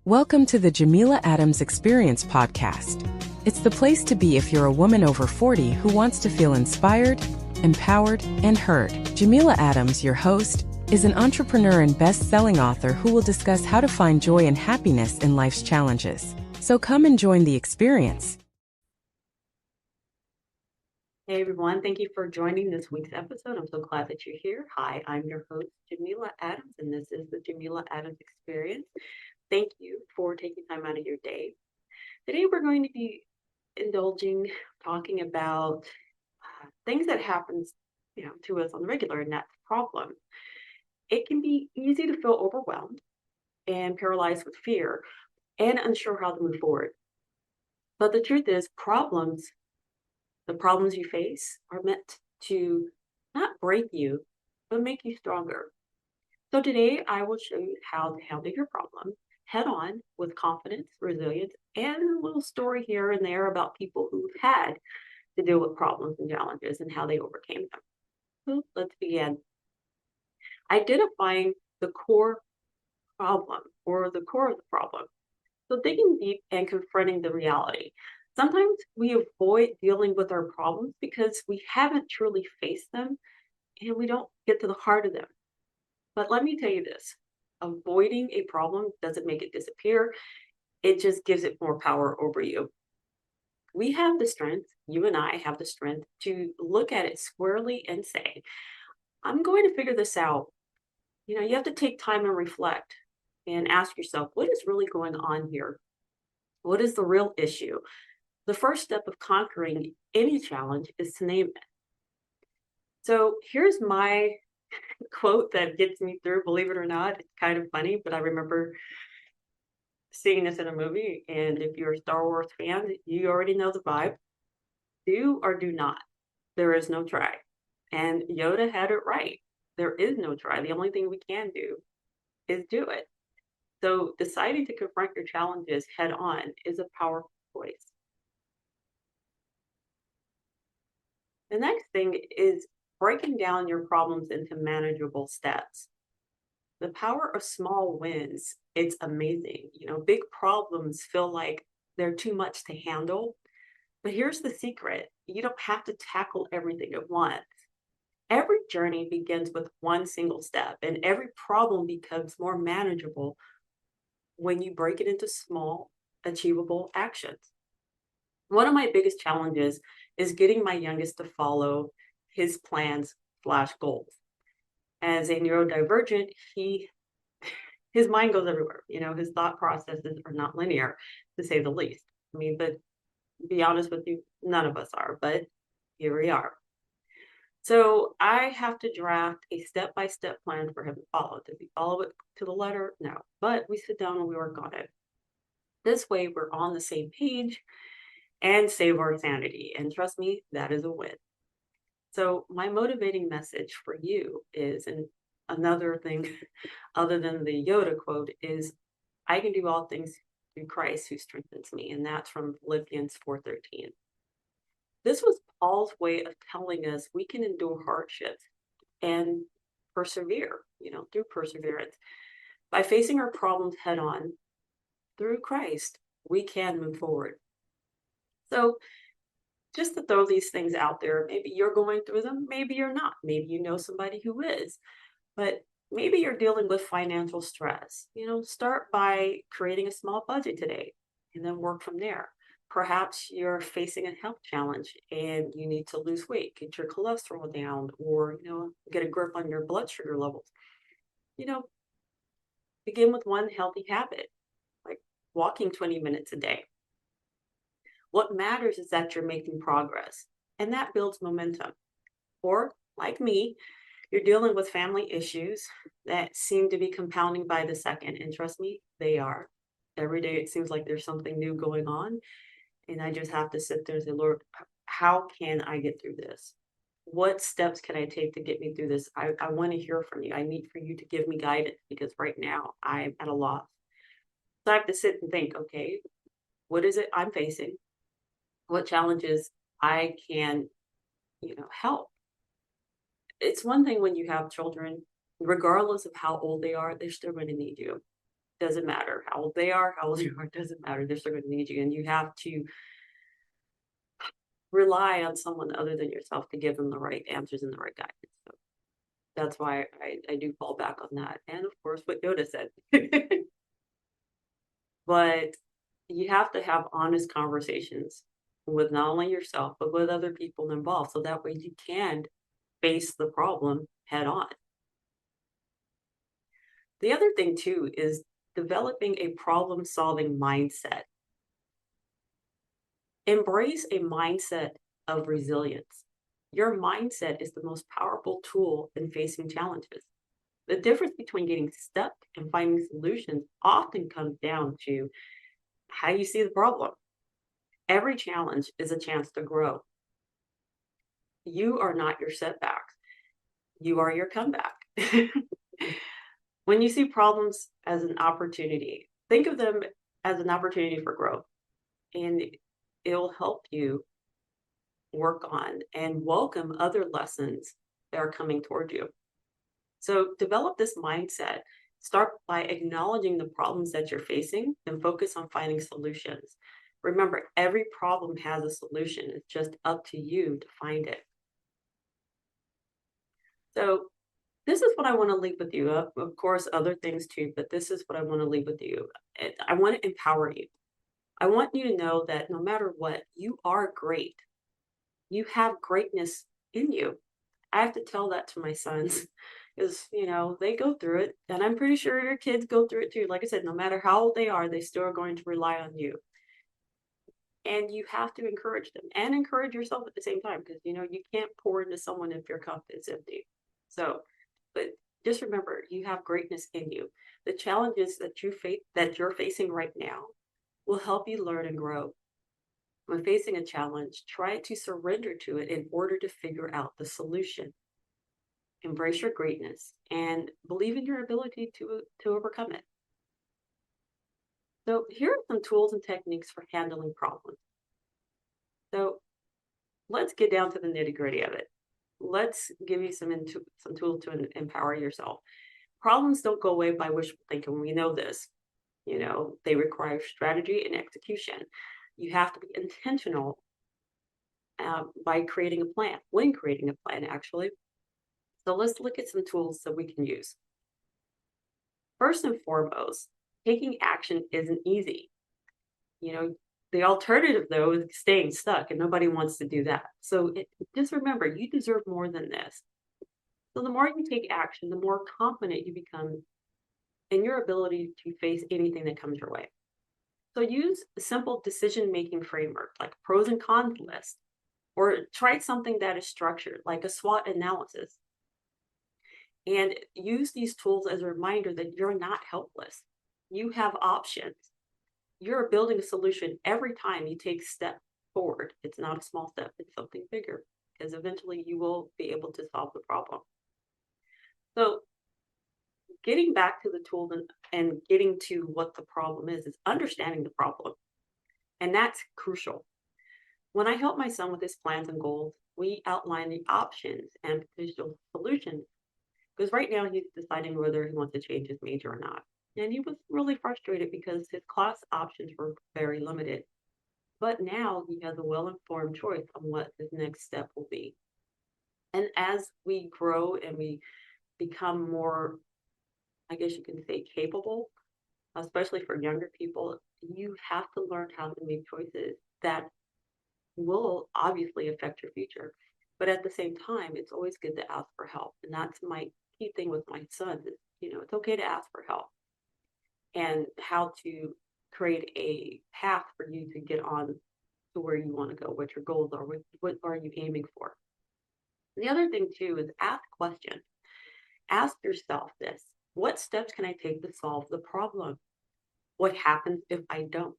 Welcome to the Jameela Adams Experience podcast. It's the place to be if you're a woman over 40 who wants to feel inspired, empowered, and heard. Jameela Adams, your host, is an entrepreneur and best-selling author who will discuss how to find joy and happiness in life's challenges. So come and join the experience. Hey everyone, thank you for joining this week's episode. I'm so glad that you're here. Hi, I'm your host, Jameela Adams, and this is the Jameela Adams Experience. Thank you for taking time out of your day. Today we're going to be talking about things that happens, to us on the regular, and that's problem. It can be easy to feel overwhelmed and paralyzed with fear and unsure how to move forward. But the truth is, the problems you face are meant to not break you, but make you stronger. So today I will show you how to handle your problem head on with confidence, resilience, and a little story here and there about people who've had to deal with problems and challenges and how they overcame them. So let's begin. Identifying the core problem or the core of the problem. So digging deep and confronting the reality. Sometimes we avoid dealing with our problems because we haven't truly faced them and we don't get to the heart of them. But let me tell you this, avoiding a problem doesn't make it disappear. It just gives it more power over you. We have the strength, you and I have the strength to look at it squarely and say, I'm going to figure this out. You have to take time and reflect and ask yourself, what is really going on here? What is the real issue? The first step of conquering any challenge is to name it. So here's my quote that gets me through, believe it or not. It's kind of funny, but I remember seeing this in a movie. And if you're a Star Wars fan, you already know the vibe. Do or do not. There is no try. And Yoda had it right. There is no try. The only thing we can do is do it. So deciding to confront your challenges head on is a powerful choice. The next thing is breaking down your problems into manageable steps. The power of small wins, it's amazing. Big problems feel like they're too much to handle. But here's the secret. You don't have to tackle everything at once. Every journey begins with one single step, and every problem becomes more manageable when you break it into small, achievable actions. One of my biggest challenges is getting my youngest to follow his plans/goals. As a neurodivergent, his mind goes everywhere. His thought processes are not linear, to say the least. But to be honest with you, none of us are, but here we are. So I have to draft a step-by-step plan for him to follow. Does he follow it to the letter? No, but we sit down and we work on it. This way we're on the same page and save our sanity. And trust me, that is a win. So my motivating message for you is, and another thing other than the Yoda quote is, I can do all things through Christ who strengthens me. And that's from Philippians 4:13. This was Paul's way of telling us we can endure hardships and persevere, through perseverance. By facing our problems head on through Christ, we can move forward. So just to throw these things out there, maybe you're going through them, maybe you're not. Maybe you know somebody who is, but maybe you're dealing with financial stress. Start by creating a small budget today and then work from there. Perhaps you're facing a health challenge and you need to lose weight, get your cholesterol down, or, get a grip on your blood sugar levels. Begin with one healthy habit, like walking 20 minutes a day. What matters is that you're making progress, and that builds momentum. Or, like me, you're dealing with family issues that seem to be compounding by the second, and trust me, they are. Every day it seems like there's something new going on, and I just have to sit there and say, Lord, how can I get through this? What steps can I take to get me through this? I want to hear from you. I need for you to give me guidance because right now I'm at a loss. So I have to sit and think, okay, what is it I'm facing? What challenges I can, help. It's one thing when you have children, regardless of how old they are, they're still going to need you. Doesn't matter how old they are, how old you are, doesn't matter. They're still going to need you. And you have to rely on someone other than yourself to give them the right answers and the right guidance. So that's why I do fall back on that. And of course, what Yoda said. But you have to have honest conversations with not only yourself, but with other people involved. So that way you can face the problem head on. The other thing, too, is developing a problem solving mindset. Embrace a mindset of resilience. Your mindset is the most powerful tool in facing challenges. The difference between getting stuck and finding solutions often comes down to how you see the problem. Every challenge is a chance to grow. You are not your setbacks. You are your comeback. When you see problems as an opportunity, think of them as an opportunity for growth, and it'll help you work on and welcome other lessons that are coming toward you. So develop this mindset. Start by acknowledging the problems that you're facing and focus on finding solutions. Remember, every problem has a solution. It's just up to you to find it. So this is what I want to leave with you. Of course, other things too, but this is what I want to leave with you. I want to empower you. I want you to know that no matter what, you are great. You have greatness in you. I have to tell that to my sons because, they go through it. And I'm pretty sure your kids go through it too. Like I said, no matter how old they are, they still are going to rely on you. And you have to encourage them and encourage yourself at the same time because, you can't pour into someone if your cup is empty. So, but just remember, you have greatness in you. The challenges that you're facing right now will help you learn and grow. When facing a challenge, try to surrender to it in order to figure out the solution. Embrace your greatness and believe in your ability to overcome it. So here are some tools and techniques for handling problems. So let's get down to the nitty-gritty of it. Let's give you some tools to empower yourself. Problems don't go away by wishful thinking. We know this. They require strategy and execution. You have to be intentional by creating a plan, when creating a plan, actually. So let's look at some tools that we can use. First and foremost, taking action isn't easy. The alternative, though, is staying stuck, and nobody wants to do that. So just remember, you deserve more than this. So the more you take action, the more confident you become in your ability to face anything that comes your way. So use a simple decision-making framework like pros and cons list, or try something that is structured like a SWOT analysis. And use these tools as a reminder that you're not helpless. You have options. You're building a solution every time you take a step forward. It's not a small step, it's something bigger, because eventually you will be able to solve the problem. So getting back to the tool and getting to what the problem is understanding the problem. And that's crucial. When I help my son with his plans and goals, we outline the options and potential solutions. Because right now he's deciding whether he wants to change his major or not. And he was really frustrated because his class options were very limited. But now he has a well-informed choice on what his next step will be. And as we grow and we become more, I guess you can say, capable, especially for younger people, you have to learn how to make choices that will obviously affect your future. But at the same time, it's always good to ask for help. And that's my key thing with my son is, it's okay to ask for help and how to create a path for you to get on to where you want to go, what your goals are, what are you aiming for. The other thing too is ask questions. Ask yourself this: what steps can I take to solve the problem? What happens if I don't?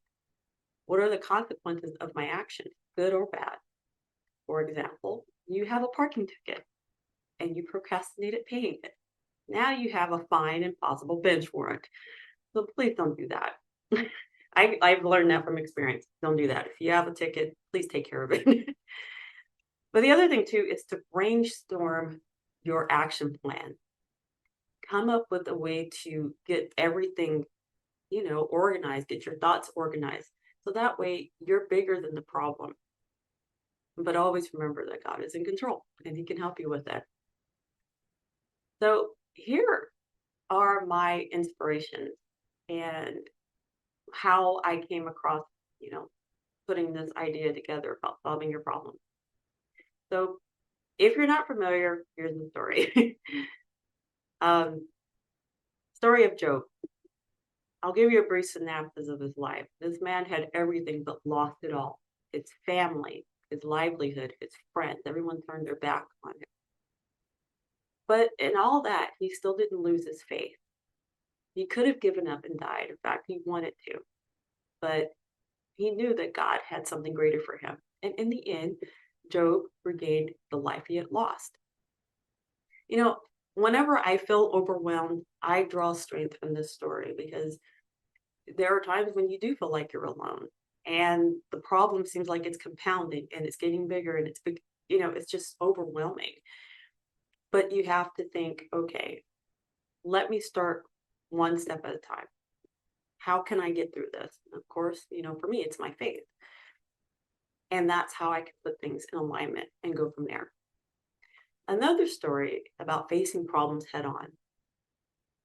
What are the consequences of my actions, good or bad? For example, you have a parking ticket and you procrastinated paying it. Now you have a fine and possible bench warrant. So please don't do that. I've learned that from experience. Don't do that. If you have a ticket, please take care of it. But the other thing too is to brainstorm your action plan. Come up with a way to get everything organized, get your thoughts organized. So that way you're bigger than the problem. But always remember that God is in control and he can help you with that. So here are my inspirations and how I came across, putting this idea together about solving your problem. So if you're not familiar, here's the story. um, Story of Job. I'll give you a brief synopsis of his life. This man had everything but lost it all. His family, his livelihood, his friends, everyone turned their back on him. But in all that, he still didn't lose his faith. He could have given up and died. In fact, he wanted to. But he knew that God had something greater for him. And in the end, Job regained the life he had lost. Whenever I feel overwhelmed, I draw strength from this story because there are times when you do feel like you're alone and the problem seems like it's compounding and it's getting bigger and it's just overwhelming. But you have to think, okay, let me start one step at a time. How can I get through this? And of course, for me, it's my faith. And that's how I can put things in alignment and go from there. Another story about facing problems head on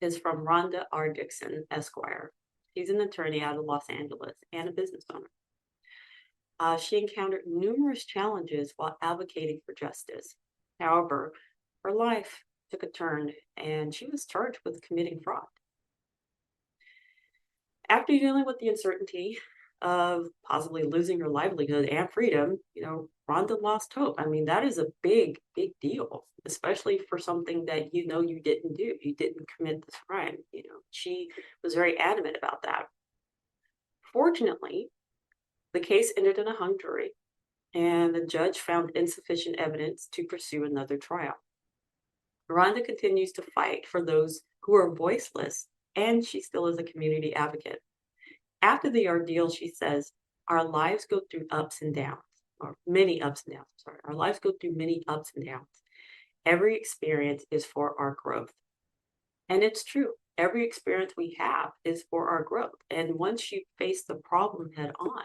is from Ronda R. Dixon, Esquire. She's an attorney out of Los Angeles and a business owner. She encountered numerous challenges while advocating for justice. However, her life took a turn and she was charged with committing fraud. After dealing with the uncertainty of possibly losing her livelihood and freedom, Rhonda lost hope. I mean, that is a big, big deal, especially for something that you didn't do. You didn't commit this crime. She was very adamant about that. Fortunately, the case ended in a hung jury, and the judge found insufficient evidence to pursue another trial. Rhonda continues to fight for those who are voiceless, and she still is a community advocate. After the ordeal, she says, our lives go through ups and downs, or many ups and downs. Sorry, our lives go through many ups and downs. Every experience is for our growth. And it's true. Every experience we have is for our growth. And once you face the problem head on,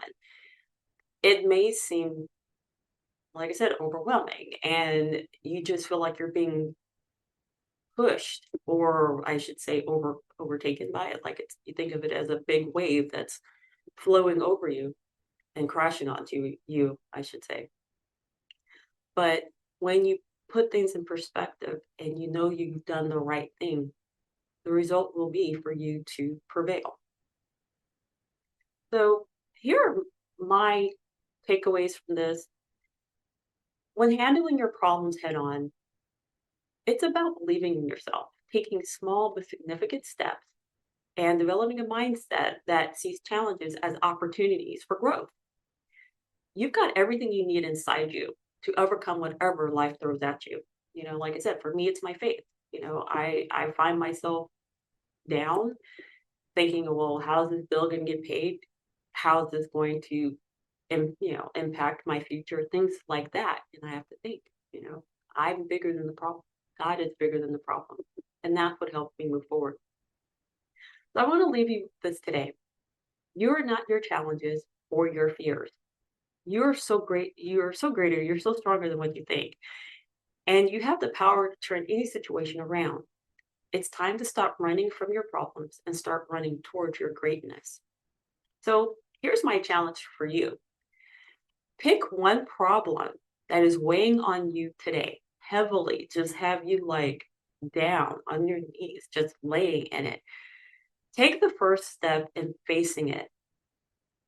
it may seem, like I said, overwhelming. And you just feel like you're being pushed, or I should say overtaken by it. Like you think of it as a big wave that's flowing over you and crashing onto you, I should say. But when you put things in perspective and you've done the right thing, the result will be for you to prevail. So here are my takeaways from this. When handling your problems head on, it's about believing in yourself, taking small but significant steps, and developing a mindset that sees challenges as opportunities for growth. You've got everything you need inside you to overcome whatever life throws at you. Like I said, for me, it's my faith. I find myself down thinking, well, how's this bill going to get paid? How's this going to, impact my future? Things like that. And I have to think, I'm bigger than the problem. God is bigger than the problem. And that's what helps me move forward. So I want to leave you with this today. You are not your challenges or your fears. You're so great. You're so greater. You're so stronger than what you think. And you have the power to turn any situation around. It's time to stop running from your problems and start running towards your greatness. So here's my challenge for you. Pick one problem that is weighing on you today heavily, just have you down on your knees, just laying in it. Take the first step in facing it,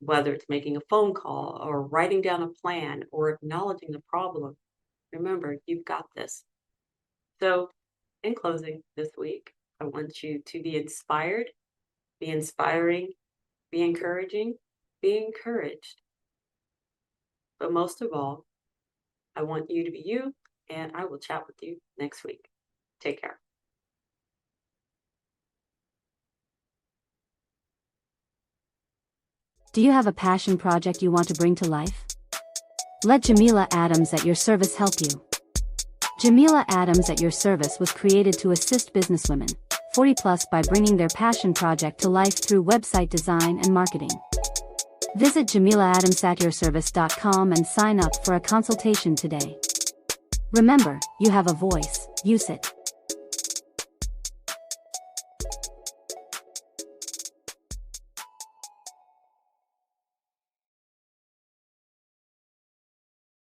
whether it's making a phone call or writing down a plan or acknowledging the problem. Remember, you've got this. So in closing this week, I want you to be inspired, be inspiring, be encouraging, be encouraged. But most of all, I want you to be you, and I will chat with you next week. Take care. Do you have a passion project you want to bring to life? Let Jameela Adams at your service help you. Jameela Adams at your service was created to assist businesswomen, 40 plus by bringing their passion project to life through website design and marketing. Visit JameelaAdamsAtYourService.com and sign up for a consultation today. Remember, you have a voice, use it.